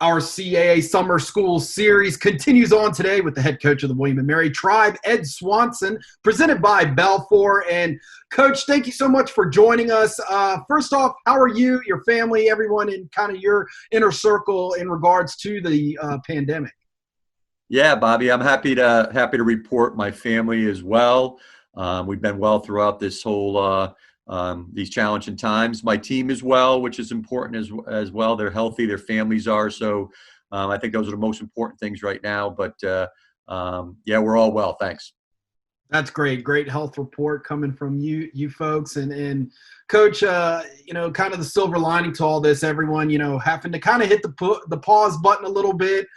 Our CAA Summer School Series continues on today with the head coach of the William & Mary Tribe, Ed Swanson, presented by Balfour. And, Coach, thank you so much for joining us. First off, how are you, your family, everyone in kind of your inner circle in regards to the pandemic? Yeah, Bobby, I'm happy to report my family as well. We've been well throughout this whole these challenging times. My team as well, which is important as well. They're healthy, their families are. So I think those are the most important things right now. But yeah, we're all well. Thanks. That's great. Great health report coming from you folks. And Coach, kind of the silver lining to all this, everyone, having to kind of hit the pause button a little bit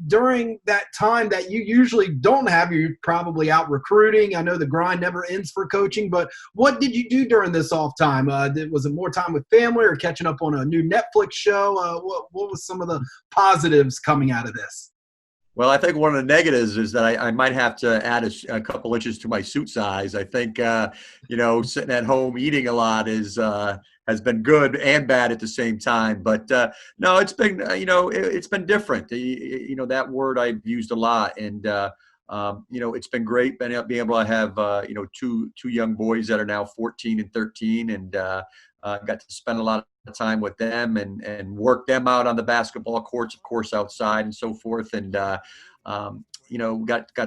during that time that you usually don't have. You're probably out recruiting. I know the grind never ends for coaching, but what did you do during this off time? Was it more time with family or catching up on a new Netflix show? What was some of the positives coming out of this? Well, I think one of the negatives is that I might have to add a couple inches to my suit size. I think, sitting at home eating a lot has been good and bad at the same time. But no, it's been, it's been different. That word I've used a lot. And, it's been great being able to have, two young boys that are now 14 and 13 and got to spend a lot of time with them and work them out on the basketball courts, of course, outside and so forth. And, got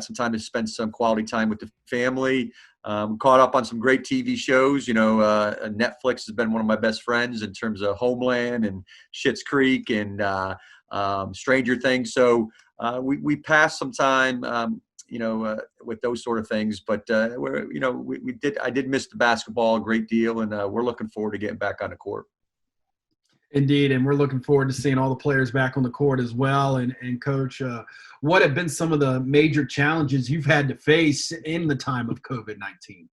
some time to spend some quality time with the family. Caught up on some great TV shows. Netflix has been one of my best friends in terms of Homeland and Schitt's Creek and Stranger Things. So we passed some time, with those sort of things. But I did miss the basketball a great deal, and we're looking forward to getting back on the court. Indeed, and we're looking forward to seeing all the players back on the court as well. And Coach, what have been some of the major challenges you've had to face in the time of COVID-19?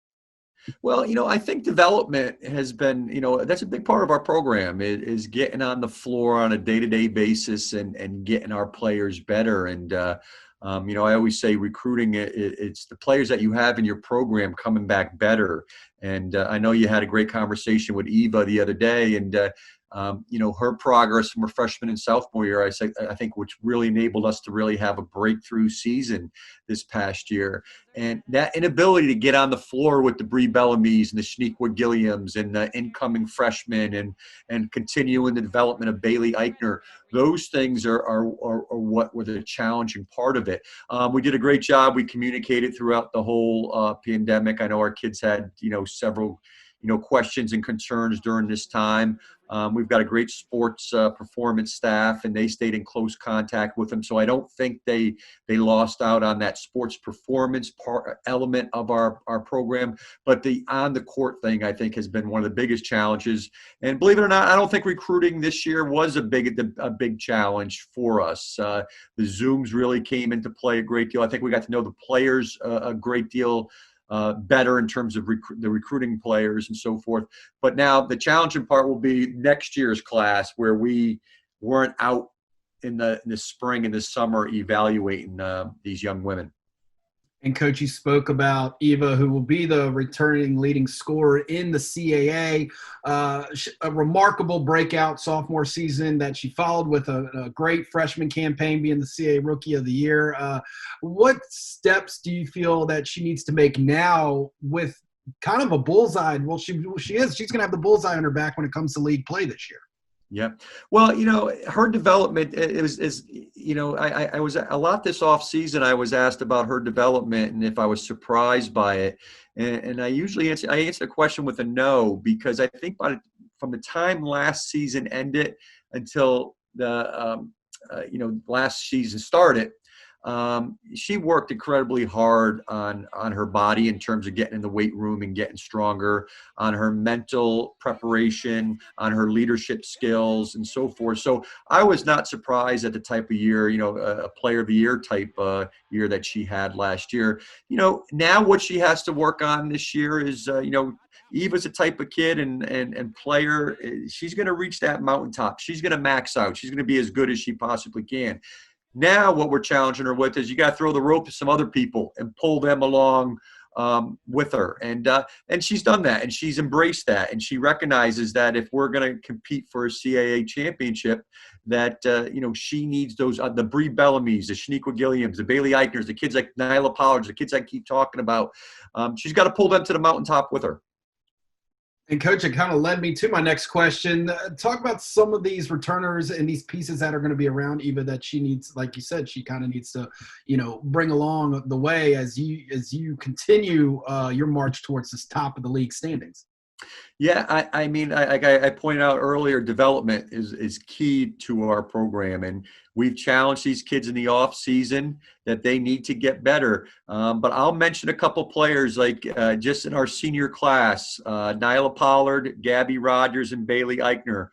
Well, I think development has been, that's a big part of our program is getting on the floor on a day-to-day basis and getting our players better. And, I always say recruiting, it's the players that you have in your program coming back better. And I know you had a great conversation with Eva the other day, and her progress from her freshman and sophomore year, I think, which really enabled us to really have a breakthrough season this past year. And that inability to get on the floor with the Bree Bellamy's and the Shaniqua Gilliams and the incoming freshmen and continuing the development of Bailey Eichner, those things are what were the challenging part of it. We did a great job. We communicated throughout the whole pandemic. I know our kids had, several questions and concerns during this time. We've got a great sports performance staff, and they stayed in close contact with them. So I don't think they lost out on that sports performance element of our program. But the on the court thing, I think, has been one of the biggest challenges. And believe it or not, I don't think recruiting this year was a big challenge for us. The Zooms really came into play a great deal. I think we got to know the players a great deal better in terms of the recruiting players and so forth. But now the challenging part will be next year's class, where we weren't out in the spring and the summer evaluating these young women. And Coach, you spoke about Eva, who will be the returning leading scorer in the CAA. A remarkable breakout sophomore season that she followed with a great freshman campaign, being the CAA Rookie of the Year. What steps do you feel that she needs to make now with kind of a bullseye? Well, she's going to have the bullseye on her back when it comes to league play this year. Yeah. Well, her development I was a lot this off season. I was asked about her development and if I was surprised by it. And I usually answer the question with a no, because I think from the time last season ended until the, last season started, she worked incredibly hard on her body in terms of getting in the weight room and getting stronger, on her mental preparation, on her leadership skills and so forth. So I was not surprised at the type of year, a player of the year type year that she had last year. Now what she has to work on this year is, Eva's a type of kid and player. She's going to reach that mountaintop. She's going to max out. She's going to be as good as she possibly can. Now what we're challenging her with is you got to throw the rope to some other people and pull them along with her. And she's done that, and she's embraced that, and she recognizes that if we're going to compete for a CAA championship, that she needs those the Bree Bellamy's, the Shaniqua Gilliams, the Bailey Eichners, the kids like Nyla Pollards, the kids I keep talking about. She's got to pull them to the mountaintop with her. And Coach, it kind of led me to my next question. Talk about some of these returners and these pieces that are going to be around Eva that she needs, like you said, she kind of needs to, bring along the way as you continue your march towards this top of the league standings. Yeah, I pointed out earlier, development is key to our program, and we've challenged these kids in the off season that they need to get better. But I'll mention a couple players like just in our senior class, Nyla Pollard, Gabby Rogers, and Bailey Eichner,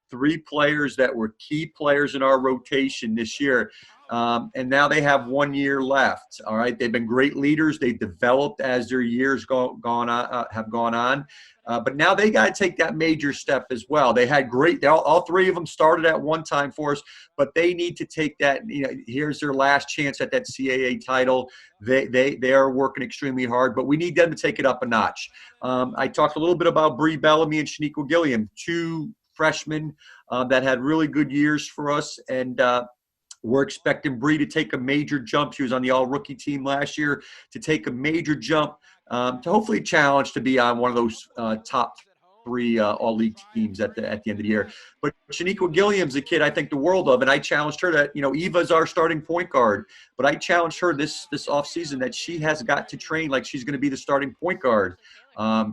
3 players that were key players in our rotation this year. And now they have 1 year left. All right, they've been great leaders. They've developed as their years have gone on. But now they got to take that major step as well. They had all 3 of them started at one time for us, but they need to take that. Here's their last chance at that CAA title. They are working extremely hard, but we need them to take it up a notch. I talked a little bit about Bree Bellamy and Shaniqua Gilliam, 2 freshmen that had really good years for us, and we're expecting Bree to take a major jump. She was on the all-rookie team last year, to take a major jump to hopefully challenge to be on one of those top 3 all-league teams at the end of the year. But Shaniqua Gilliam's a kid I think the world of, and I challenged her that, Eva's our starting point guard, but I challenged her this offseason that she has got to train like she's going to be the starting point guard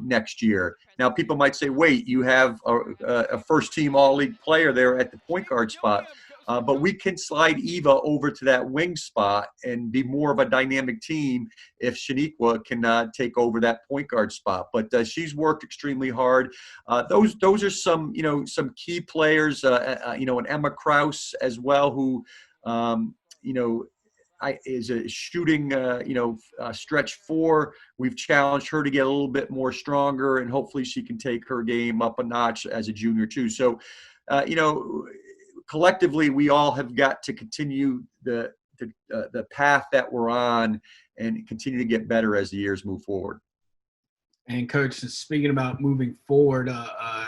next year. Now, people might say, wait, you have a first-team all-league player there at the point guard spot. But we can slide Eva over to that wing spot and be more of a dynamic team if Shaniqua can take over that point guard spot. But she's worked extremely hard. Those are some key players. And Emma Kraus as well, who is a shooting stretch 4. We've challenged her to get a little bit more stronger, and hopefully she can take her game up a notch as a junior too. So, collectively, we all have got to continue the path that we're on and continue to get better as the years move forward. And Coach, speaking about moving forward,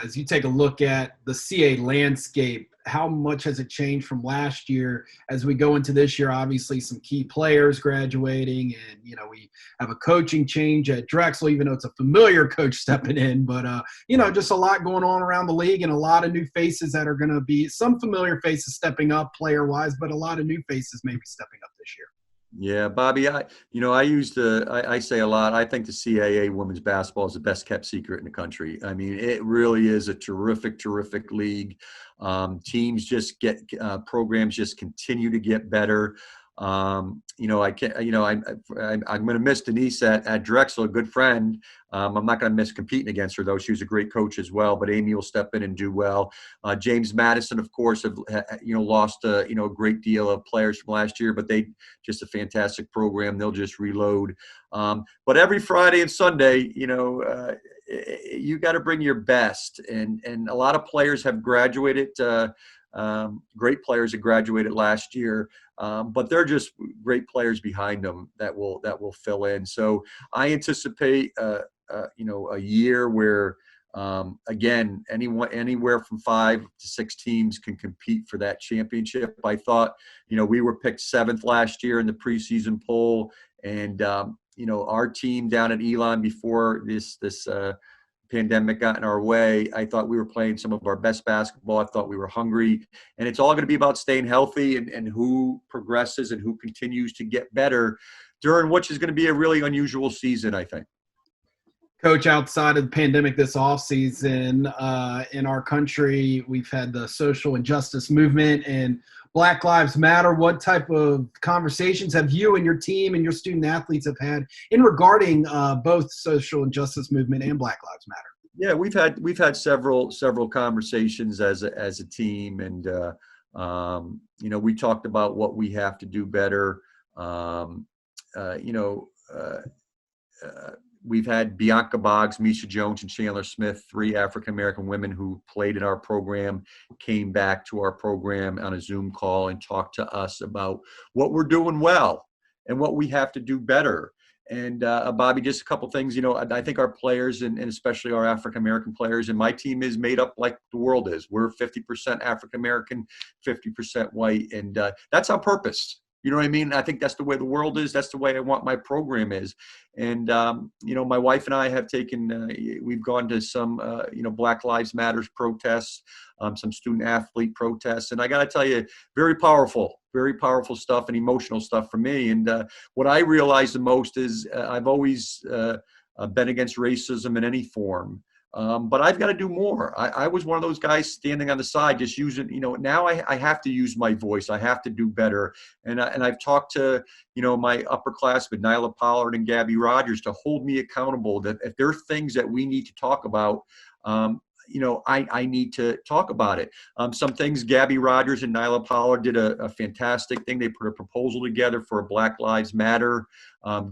as you take a look at the CA landscape, how much has it changed from last year as we go into this year? Obviously, some key players graduating, and we have a coaching change at Drexel, even though it's a familiar coach stepping in. But just a lot going on around the league, and a lot of new faces that are going to be some familiar faces stepping up player-wise, but a lot of new faces maybe stepping up this year. Yeah, Bobby, I say a lot. I think the CAA women's basketball is the best kept secret in the country. I mean, it really is a terrific, terrific league. Teams just programs just continue to get better. I'm going to miss Denise at Drexel, a good friend. I'm not going to miss competing against her, though. She was a great coach as well, but Amy will step in and do well. James Madison, of course, have lost a great deal of players from last year, but they just a fantastic program. They'll just reload. But every Friday and Sunday, you got to bring your best, and a lot of players have graduated. Great players that graduated last year, but they're just great players behind them that will fill in. So I anticipate a year where again, anywhere from 5 to 6 teams can compete for that championship. I thought we were picked 7th last year in the preseason poll, and our team down at Elon before this pandemic got in our way, I thought we were playing some of our best basketball. I thought we were hungry, and it's all going to be about staying healthy and who progresses and who continues to get better during which is going to be a really unusual season, I think. Coach, outside of the pandemic this offseason, in our country, we've had the social injustice movement and Black Lives Matter. What type of conversations have you and your team and your student athletes have had in regarding both social injustice movement and Black Lives Matter? Yeah, we've had several conversations as a team, and we talked about what we have to do better. We've had Bianca Boggs, Misha Jones, and Chandler Smith, 3 African-American women who played in our program, came back to our program on a Zoom call and talked to us about what we're doing well and what we have to do better. And Bobby, just a couple things. I think our players, and especially our African American players, and my team is made up like the world is. We're 50% African American, 50% white, and that's on purpose. You know what I mean? I think that's the way the world is. That's the way I want my program is. And my wife and I have we've gone to some Black Lives Matters protests, some student athlete protests, and I got to tell you, very powerful stuff and emotional stuff for me. And what I realize the most is I've always been against racism in any form. But I've got to do more. I was one of those guys standing on the side, just using, now I have to use my voice. I have to do better. And I've talked to, my upperclassmen, Nyla Pollard and Gabby Rogers, to hold me accountable, that if there are things that we need to talk about, I need to talk about it. Some things, Gabby Rogers and Nyla Pollard did a fantastic thing. They put a proposal together for a Black Lives Matter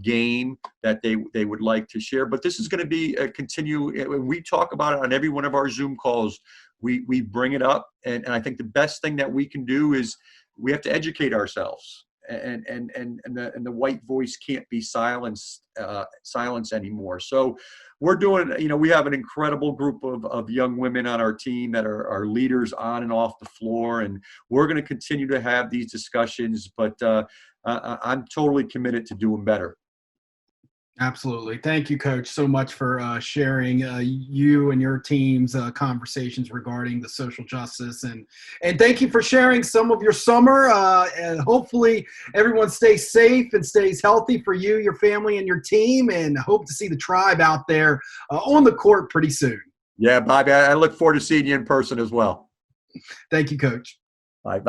game that they would like to share. But this is going to be a continue. When we talk about it on every one of our Zoom calls, we bring it up. And I think the best thing that we can do is we have to educate ourselves. And the white voice can't be silenced anymore. So we're doing, we have an incredible group of young women on our team that are leaders on and off the floor, and we're going to continue to have these discussions. But I'm totally committed to doing better. Absolutely. Thank you, Coach, so much for sharing you and your team's conversations regarding the social justice. And thank you for sharing some of your summer. And hopefully everyone stays safe and stays healthy for you, your family, and your team. And hope to see the tribe out there on the court pretty soon. Yeah, Bobby, I look forward to seeing you in person as well. Thank you, Coach. Bye.